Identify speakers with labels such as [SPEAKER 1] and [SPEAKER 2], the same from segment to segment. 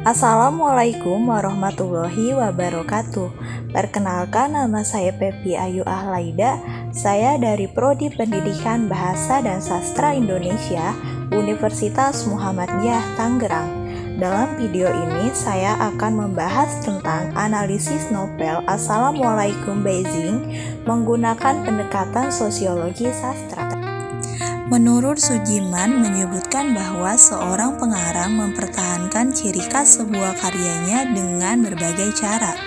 [SPEAKER 1] Assalamualaikum warahmatullahi wabarakatuh. Perkenalkan, nama saya Pepi Ayu Ahlaida. Saya dari Prodi Pendidikan Bahasa dan Sastra Indonesia, Universitas Muhammadiyah Tangerang. Dalam video ini saya akan membahas tentang analisis novel Assalamualaikum Beijing menggunakan pendekatan sosiologi sastra. Menurut Sujiman menyebutkan bahwa seorang pengarang mempertahankan ciri khas sebuah karyanya dengan berbagai cara.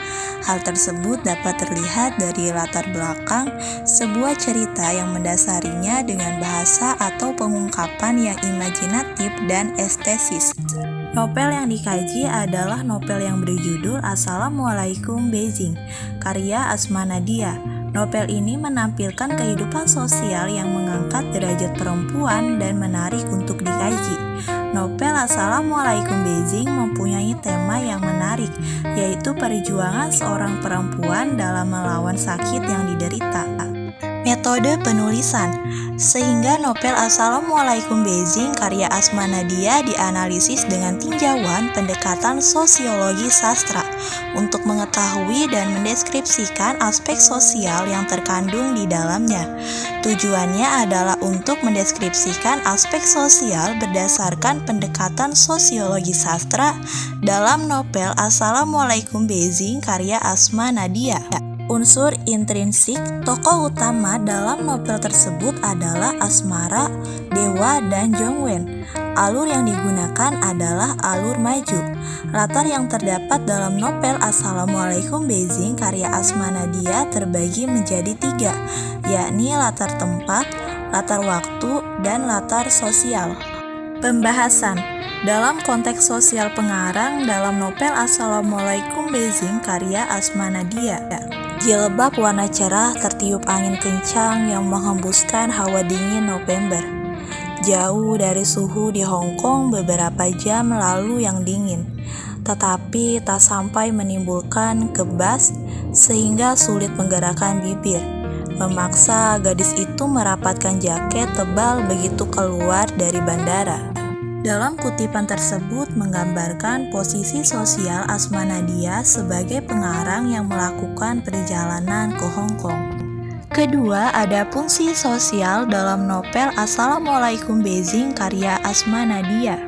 [SPEAKER 1] Hal tersebut dapat terlihat dari latar belakang sebuah cerita yang mendasarinya dengan bahasa atau pengungkapan yang imajinatif dan estetis. Novel yang dikaji adalah novel yang berjudul Assalamualaikum Beijing, karya Asma Nadia. Novel ini menampilkan kehidupan sosial yang mengangkat derajat perempuan dan menarik untuk dikaji. Novel Assalamualaikum Beijing mempunyai tema yang menarik, yaitu perjuangan seorang perempuan dalam melawan sakit yang diderita. Metode penulisan. Sehingga novel Assalamualaikum Beijing karya Asma Nadia dianalisis dengan tinjauan pendekatan sosiologi sastra untuk mengetahui dan mendeskripsikan aspek sosial yang terkandung di dalamnya. Tujuannya adalah untuk mendeskripsikan aspek sosial berdasarkan pendekatan sosiologi sastra dalam novel Assalamualaikum Beijing karya Asma Nadia. Unsur intrinsik tokoh utama dalam novel tersebut adalah asmara, dewa, dan Jongwen. Alur yang digunakan adalah alur maju. Latar yang terdapat dalam novel Assalamualaikum Beijing karya Asma Nadia terbagi menjadi 3, yakni latar tempat, latar waktu, dan latar sosial. Pembahasan dalam konteks sosial pengarang dalam novel Assalamualaikum Beijing karya Asma Nadia. Jilbab warna cerah tertiup angin kencang yang menghembuskan hawa dingin November. Jauh dari suhu di Hong Kong beberapa jam lalu yang dingin, tetapi tak sampai menimbulkan kebas sehingga sulit menggerakkan bibir. Memaksa gadis itu merapatkan jaket tebal begitu keluar dari bandara. Dalam kutipan tersebut menggambarkan posisi sosial Asma Nadia sebagai pengarang yang melakukan perjalanan ke Hong Kong. Kedua, ada fungsi sosial dalam novel Assalamualaikum Beijing karya Asma Nadia.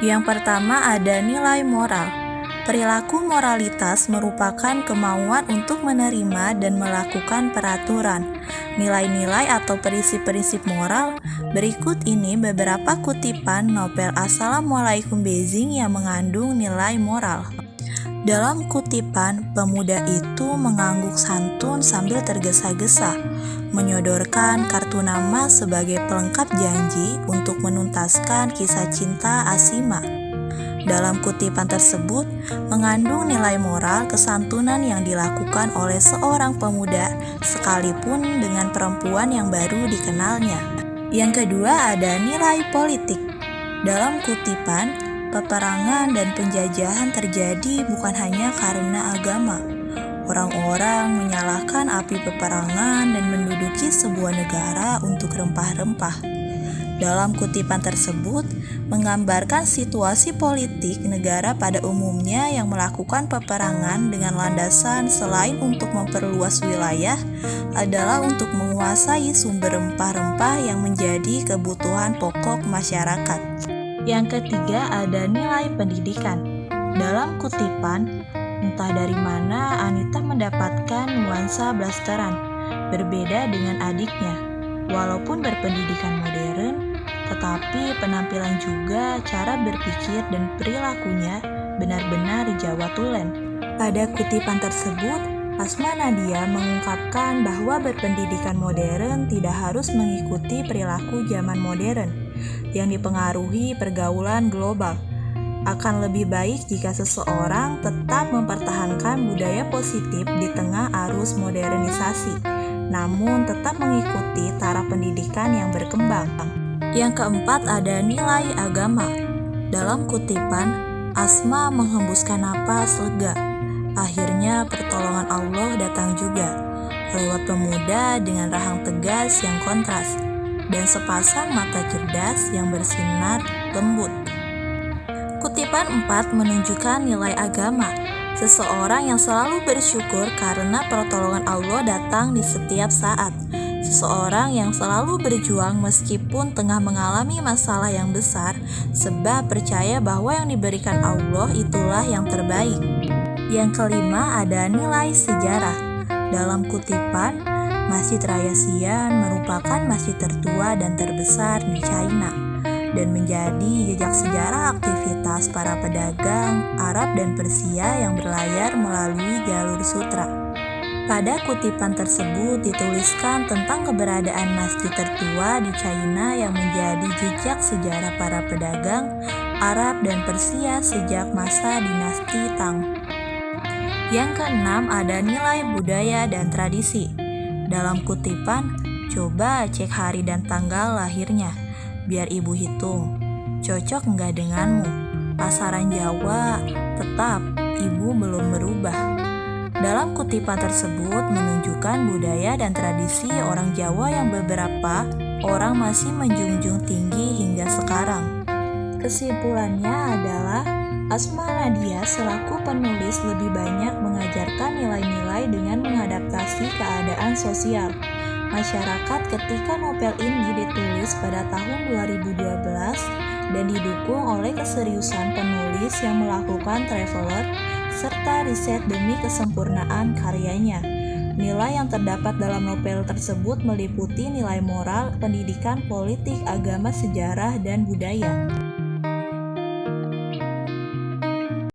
[SPEAKER 1] Yang pertama ada nilai moral. Perilaku moralitas merupakan kemauan untuk menerima dan melakukan peraturan, nilai-nilai atau prinsip-prinsip moral. Berikut ini beberapa kutipan novel Assalamualaikum Beijing yang mengandung nilai moral. Dalam kutipan, pemuda itu mengangguk santun sambil tergesa-gesa, menyodorkan kartu nama sebagai pelengkap janji untuk menuntaskan kisah cinta Asima. Dalam kutipan tersebut mengandung nilai moral kesantunan yang dilakukan oleh seorang pemuda sekalipun dengan perempuan yang baru dikenalnya. Yang kedua ada nilai politik. Dalam kutipan, peperangan dan penjajahan terjadi bukan hanya karena agama. Orang-orang menyalakan api peperangan dan menduduki sebuah negara untuk rempah-rempah. Dalam kutipan tersebut menggambarkan situasi politik negara pada umumnya yang melakukan peperangan dengan landasan selain untuk memperluas wilayah adalah untuk menguasai sumber rempah-rempah yang menjadi kebutuhan pokok masyarakat. Yang ketiga ada nilai pendidikan. Dalam kutipan, entah dari mana Anita mendapatkan nuansa blasteran, berbeda dengan adiknya. Walaupun berpendidikan modern, tetapi penampilan juga cara berpikir dan perilakunya benar-benar Jawa tulen. Pada kutipan tersebut, Asma Nadia mengungkapkan bahwa berpendidikan modern tidak harus mengikuti perilaku zaman modern yang dipengaruhi pergaulan global. Akan lebih baik jika seseorang tetap mempertahankan budaya positif di tengah arus modernisasi, namun tetap mengikuti taraf pendidikan yang berkembang. Yang keempat ada nilai agama. Dalam kutipan, Asma menghembuskan napas lega. Akhirnya pertolongan Allah datang juga, lewat pemuda dengan rahang tegas yang kontras, dan sepasang mata cerdas yang bersinar lembut. Kutipan 4 menunjukkan nilai agama. Seseorang yang selalu bersyukur karena pertolongan Allah datang di setiap saat. Seseorang yang selalu berjuang meskipun tengah mengalami masalah yang besar, sebab percaya bahwa yang diberikan Allah itulah yang terbaik. Yang kelima ada nilai sejarah. Dalam kutipan, Masjid Raya Xi'an merupakan masjid tertua dan terbesar di China dan menjadi jejak sejarah aktivitas para pedagang Arab dan Persia yang berlayar melalui jalur sutra. Pada kutipan tersebut dituliskan tentang keberadaan masjid tertua di China yang menjadi jejak sejarah para pedagang Arab dan Persia sejak masa dinasti Tang. Yang keenam ada nilai budaya dan tradisi. Dalam kutipan, coba cek hari dan tanggal lahirnya. Biar ibu hitung, cocok nggak denganmu? Pasaran Jawa, tetap ibu belum berubah. Dalam kutipan tersebut menunjukkan budaya dan tradisi orang Jawa yang beberapa orang masih menjunjung tinggi hingga sekarang. Kesimpulannya adalah Asma Nadia selaku penulis lebih banyak mengajarkan nilai-nilai dengan mengadaptasi keadaan sosial masyarakat ketika novel ini ditulis pada tahun 2012 dan didukung oleh keseriusan penulis yang melakukan traveler serta riset demi kesempurnaan karyanya. Nilai yang terdapat dalam novel tersebut meliputi nilai moral, pendidikan, politik, agama, sejarah, dan budaya.